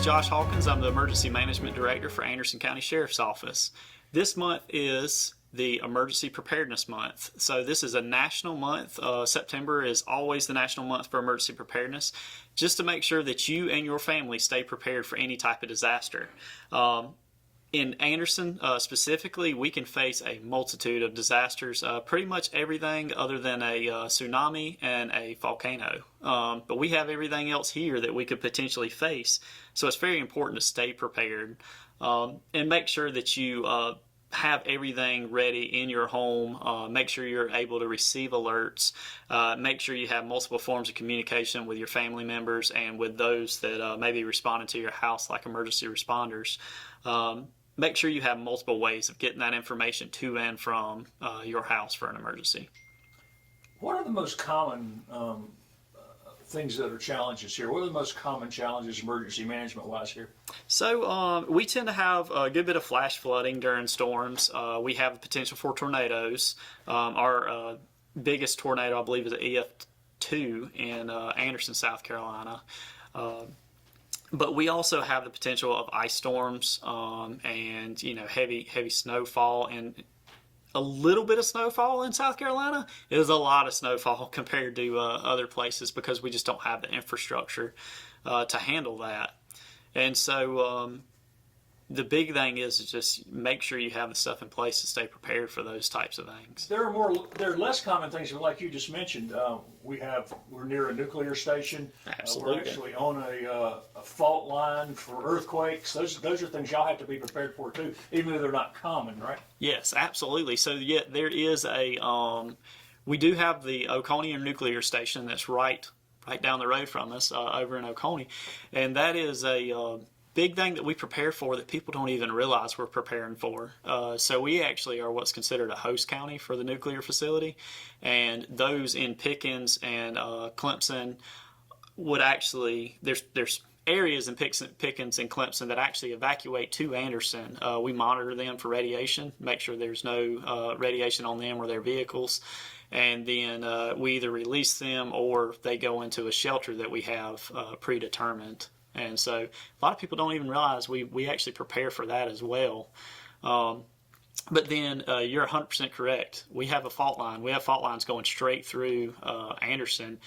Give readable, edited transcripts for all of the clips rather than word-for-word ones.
Josh Hawkins. I'm the Emergency Management Director for Anderson County Sheriff's Office. This month is the Emergency Preparedness Month. So this is a national month. September is always the national month for emergency preparedness, just to make sure that you and your family stay prepared for any type of disaster. In Anderson specifically, we can face a multitude of disasters, pretty much everything other than a tsunami and a volcano. But we have everything else here that we could potentially face, so it's very important to stay prepared and make sure that you have everything ready in your home. Make sure you're able to receive alerts. Make sure you have multiple forms of communication with your family members and with those that may be responding to your house, like emergency responders. Make sure you have multiple ways of getting that information to and from your house for an emergency. What are the most common things that are challenges here? What are the most common challenges emergency management-wise here? So we tend to have a good bit of flash flooding during storms. We have the potential for tornadoes. Our biggest tornado, I believe, is an EF2 in Anderson, South Carolina. But we also have the potential of ice storms and heavy snowfall, and a little bit of snowfall in South Carolina. It is a lot of snowfall compared to other places because we just don't have the infrastructure to handle that. And so the big thing is just make sure you have the stuff in place to stay prepared for those types of things. There are less common things, but like you just mentioned, we're near a nuclear station. Absolutely. We're actually on a fault line for earthquakes. Those are things y'all have to be prepared for too, even though they're not common, right? Yes, absolutely. So yeah, there is we do have the Oconee Nuclear Station that's right down the road from us over in Oconee, and that is a big thing that we prepare for that people don't even realize we're preparing for. So we actually are what's considered a host county for the nuclear facility, and those in Pickens and Clemson would actually, there's areas in Pickens and Clemson that actually evacuate to Anderson. We monitor them for radiation, make sure there's no radiation on them or their vehicles, and then we either release them or they go into a shelter that we have predetermined. And so a lot of people don't even realize we actually prepare for that as well. But then you're 100% correct. We have a fault line. We have fault lines going straight through Anderson.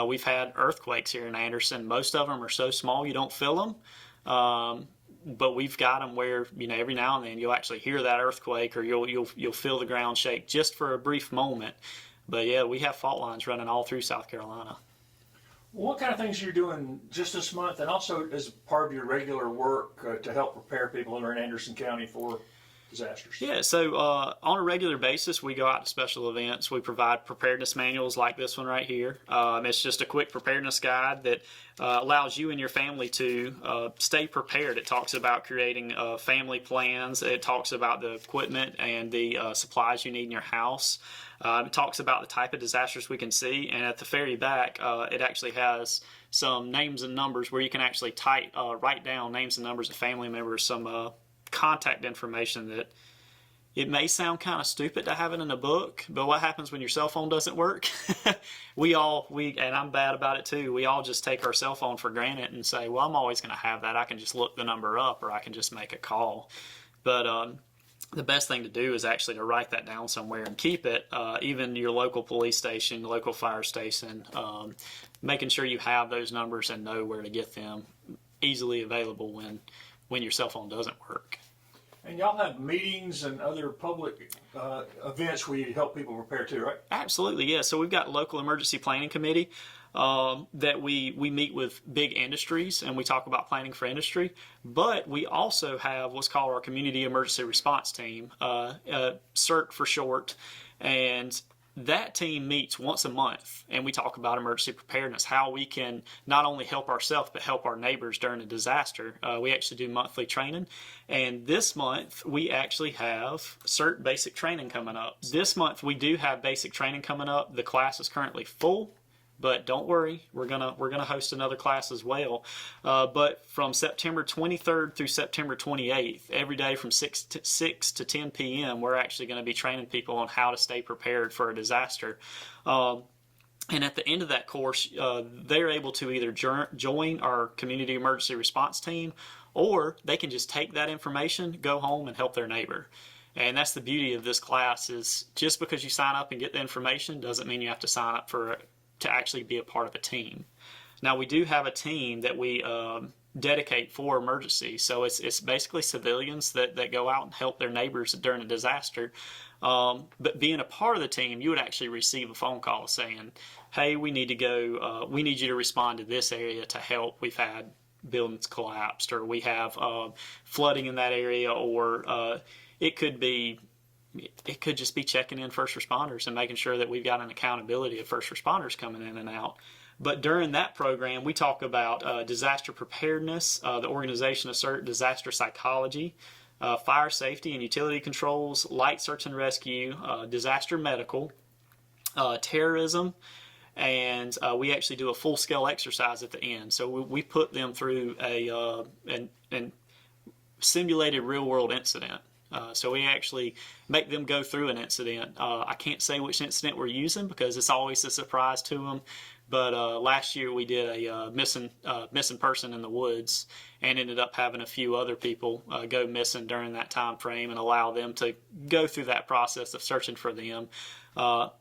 We've had earthquakes here in Anderson. Most of them are so small you don't feel them. But we've got them where every now and then you'll actually hear that earthquake, or you'll feel the ground shake just for a brief moment. But yeah, we have fault lines running all through South Carolina. What kind of things are you doing just this month, and also as part of your regular work to help prepare people in Anderson County for disasters? Yeah, so on a regular basis, we go out to special events. We provide preparedness manuals like this one right here. It's just a quick preparedness guide that allows you and your family to stay prepared. It talks about creating family plans. It talks about the equipment and the supplies you need in your house. It talks about the type of disasters we can see, and at the very back, it actually has some names and numbers where you can actually write down names and numbers of family members, some contact information that it may sound kind of stupid to have it in a book, but what happens when your cell phone doesn't work? And I'm bad about it too, we all just take our cell phone for granted and say, well, I'm always going to have that. I can just look the number up, or I can just make a call. But the best thing to do is actually to write that down somewhere and keep it, even your local police station, local fire station, making sure you have those numbers and know where to get them easily available when your cell phone doesn't work. And y'all have meetings and other public events where you help people prepare too, right? Absolutely, yeah. So we've got local emergency planning committee that we meet with big industries and we talk about planning for industry. But we also have what's called our community emergency response team, CERT for short, and that team meets once a month, and we talk about emergency preparedness, how we can not only help ourselves but help our neighbors during a disaster. We actually do monthly training, and this month we actually have CERT basic training coming up. This month we do have basic training coming up. The class is currently full, but don't worry, we're gonna host another class as well. But from September 23rd through September 28th, every day from 6 to 10 p.m., we're actually going to be training people on how to stay prepared for a disaster. And at the end of that course, they're able to either join our community emergency response team, or they can just take that information, go home, and help their neighbor. And that's the beauty of this class, is just because you sign up and get the information doesn't mean you have to sign up to actually be a part of a team. Now, we do have a team that we dedicate for emergencies. So it's basically civilians that go out and help their neighbors during a disaster. But being a part of the team, you would actually receive a phone call saying, hey, we need to go, we need you to respond to this area to help. We've had buildings collapsed, or we have flooding in that area, or it could just be checking in first responders and making sure that we've got an accountability of first responders coming in and out. But during that program, we talk about disaster preparedness, the organization of disaster psychology, fire safety and utility controls, light search and rescue, disaster medical, terrorism, and we actually do a full-scale exercise at the end. So we put them through a simulated real-world incident. So we actually make them go through an incident. I can't say which incident we're using because it's always a surprise to them. But last year we did a missing person in the woods, and ended up having a few other people go missing during that time frame, and allow them to go through that process of searching for them.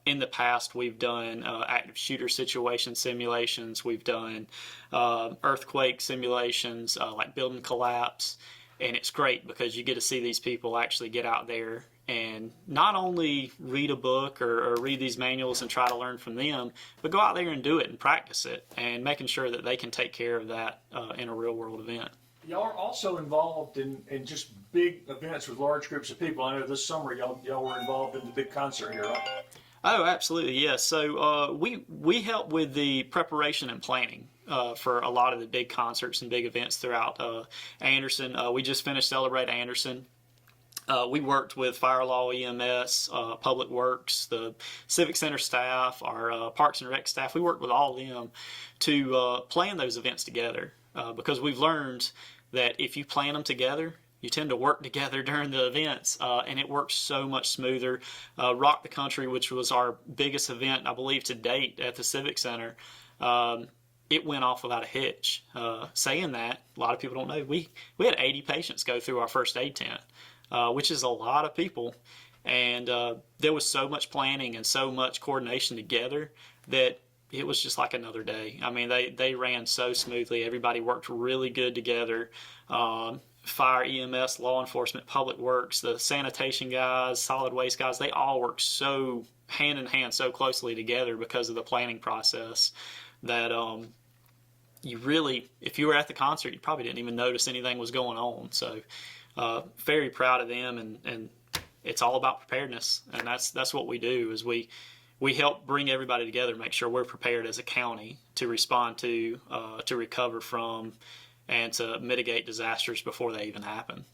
In the past, we've done active shooter situation simulations. We've done earthquake simulations, like building collapse. And it's great because you get to see these people actually get out there and not only read a book or read these manuals and try to learn from them, but go out there and do it and practice it, and making sure that they can take care of that in a real world event. Y'all are also involved in just big events with large groups of people. I know this summer y'all were involved in the big concert here, right? Oh, absolutely, yes. So we help with the preparation and planning for a lot of the big concerts and big events throughout Anderson. We just finished Celebrate Anderson. We worked with Fire Law, EMS, Public Works, the Civic Center staff, our Parks and Rec staff. We worked with all of them to plan those events together, because we've learned that if you plan them together, you tend to work together during the events, and it works so much smoother. Rock the Country, which was our biggest event, I believe, to date at the Civic Center, it went off without a hitch. Saying that, a lot of people don't know, we had 80 patients go through our first aid tent, which is a lot of people. And there was so much planning and so much coordination together that it was just like another day. I mean, they ran so smoothly. Everybody worked really good together. Fire, EMS, law enforcement, Public Works, the sanitation guys, solid waste guys, they all work so hand in hand, so closely together because of the planning process that you really, if you were at the concert, you probably didn't even notice anything was going on. So very proud of them, and it's all about preparedness, and that's what we do, is we help bring everybody together, make sure we're prepared as a county to respond to recover from, and to mitigate disasters before they even happen.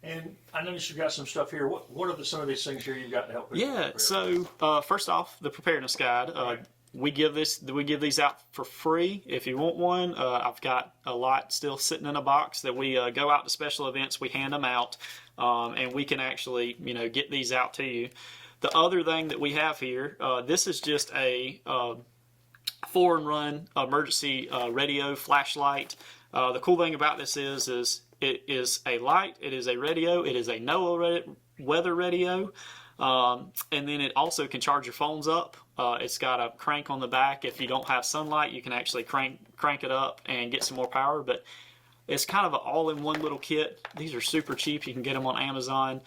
And I noticed you've got some stuff here. What are some of these things here you've got to help people prepare? So first off, the preparedness guide. Right. We give these out for free if you want one. I've got a lot still sitting in a box that we go out to special events. We hand them out, and we can actually get these out to you. The other thing that we have here, this is just a four-in-one emergency radio flashlight. The cool thing about this is it is a light, it is a radio, it is a NOAA weather radio, and then it also can charge your phones up. It's got a crank on the back. If you don't have sunlight, you can actually crank it up and get some more power. But it's kind of an all-in-one little kit. These are super cheap. You can get them on Amazon.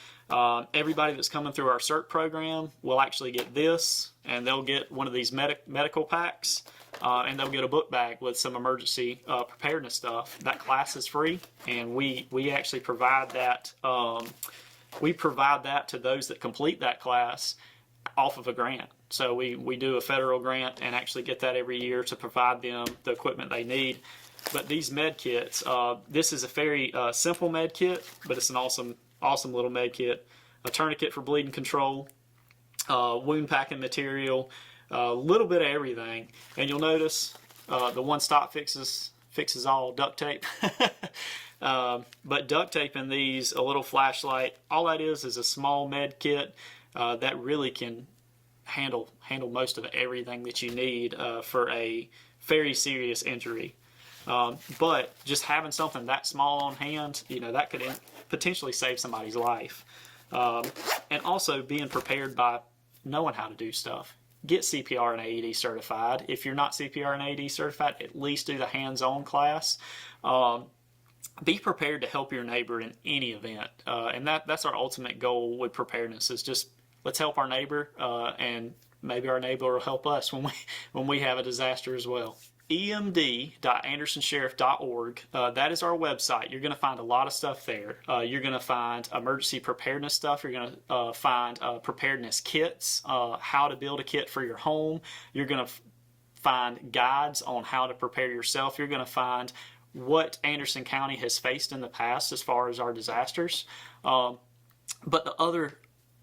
Everybody that's coming through our CERT program will actually get this, and they'll get one of these medical packs, and they'll get a book bag with some emergency preparedness stuff. That class is free, and we actually provide that. We provide that to those that complete that class off of a grant. So we do a federal grant and actually get that every year to provide them the equipment they need. But these med kits, this is a very simple med kit, but it's an awesome little med kit. A tourniquet for bleeding control, wound packing material, a little bit of everything. And you'll notice the one stop fixes all, duct tape. But duct tape in these, a little flashlight, all that is a small med kit that really can handle most of everything that you need for a very serious injury. But just having something that small on hand, that could potentially save somebody's life. And also being prepared by knowing how to do stuff. Get CPR and AED certified. If you're not CPR and AED certified, at least do the hands-on class. Be prepared to help your neighbor in any event. And that's our ultimate goal with preparedness, is just let's help our neighbor, and maybe our neighbor will help us when we have a disaster as well. emd.andersonsheriff.org. That is our website. You're going to find a lot of stuff there. You're going to find emergency preparedness stuff. You're going to find preparedness kits, how to build a kit for your home. You're going to find guides on how to prepare yourself. You're going to find what Anderson County has faced in the past as far as our disasters. But the other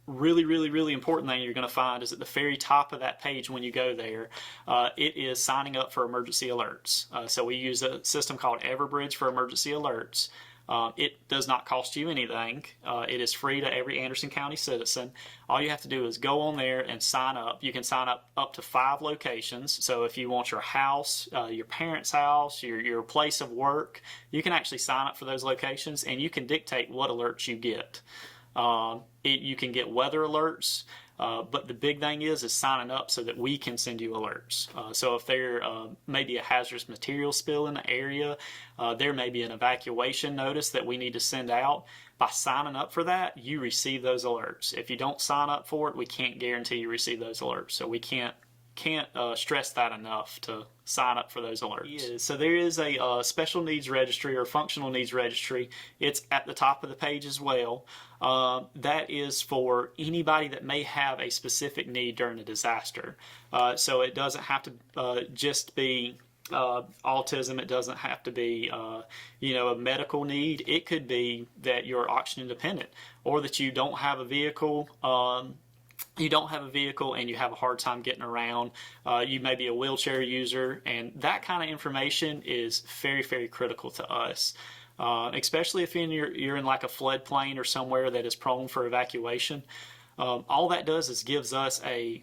really important thing you're going to find is at the very top of that page when you go there, it is signing up for emergency alerts. So we use a system called Everbridge for emergency alerts. It does not cost you anything. It is free to every Anderson County citizen. All you have to do is go on there and sign up. You can sign up to 5 locations. So if you want your house, your parents' house, your place of work, you can actually sign up for those locations, and you can dictate what alerts you get. You can get weather alerts, but the big thing is signing up so that we can send you alerts. So if there may be a hazardous material spill in the area, there may be an evacuation notice that we need to send out. By signing up for that, you receive those alerts. If you don't sign up for it, we can't guarantee you receive those alerts. So we can't stress that enough to sign up for those alerts. So there is a special needs registry or functional needs registry. It's at the top of the page as well. That is for anybody that may have a specific need during a disaster. So it doesn't have to just be autism. It doesn't have to be a medical need. It could be that you're oxygen dependent, or that you don't have a vehicle. You don't have a vehicle and you have a hard time getting around. You may be a wheelchair user, and that kind of information is very critical to us. Especially if you're in like a floodplain or somewhere that is prone for evacuation. All that does is gives us a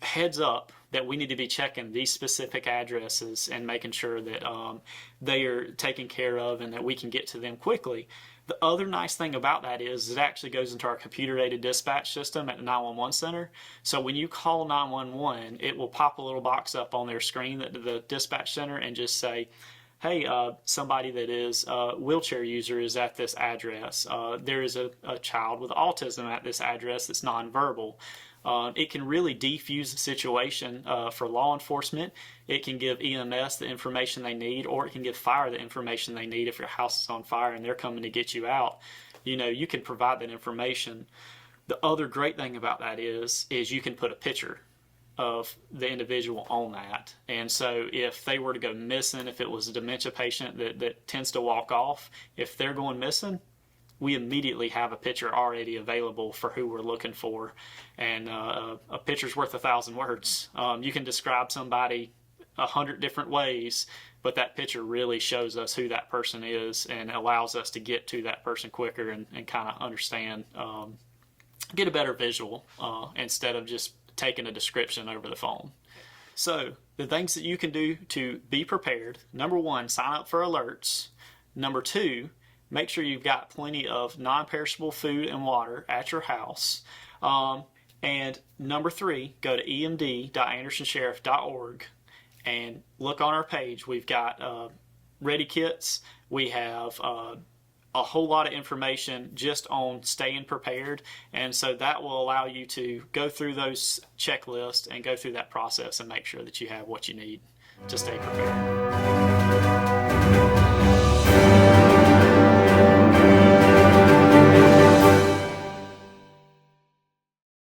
heads up that we need to be checking these specific addresses and making sure that they are taken care of and that we can get to them quickly. The other nice thing about that is it actually goes into our computer-aided dispatch system at the 911 center. So when you call 911, it will pop a little box up on their screen at the dispatch center and just say, hey, somebody that is a wheelchair user is at this address. There is a child with autism at this address that's nonverbal. It can really defuse the situation for law enforcement. It can give EMS the information they need, or it can give fire the information they need if your house is on fire and they're coming to get you out. You can provide that information. The other great thing about that is you can put a picture of the individual on that. And so if they were to go missing, if it was a dementia patient that tends to walk off, if they're going missing, we immediately have a picture already available for who we're looking for. And a picture's worth 1,000 words. You can describe somebody 100 different ways, but that picture really shows us who that person is and allows us to get to that person quicker and kind of understand, get a better visual instead of just taking a description over the phone. So the things that you can do to be prepared: number 1, sign up for alerts. Number 2, make sure you've got plenty of non-perishable food and water at your house. And number 3, go to emd.andersonsheriff.org and look on our page. We've got ready kits. We have a whole lot of information just on staying prepared, and so that will allow you to go through those checklists and go through that process and make sure that you have what you need to stay prepared.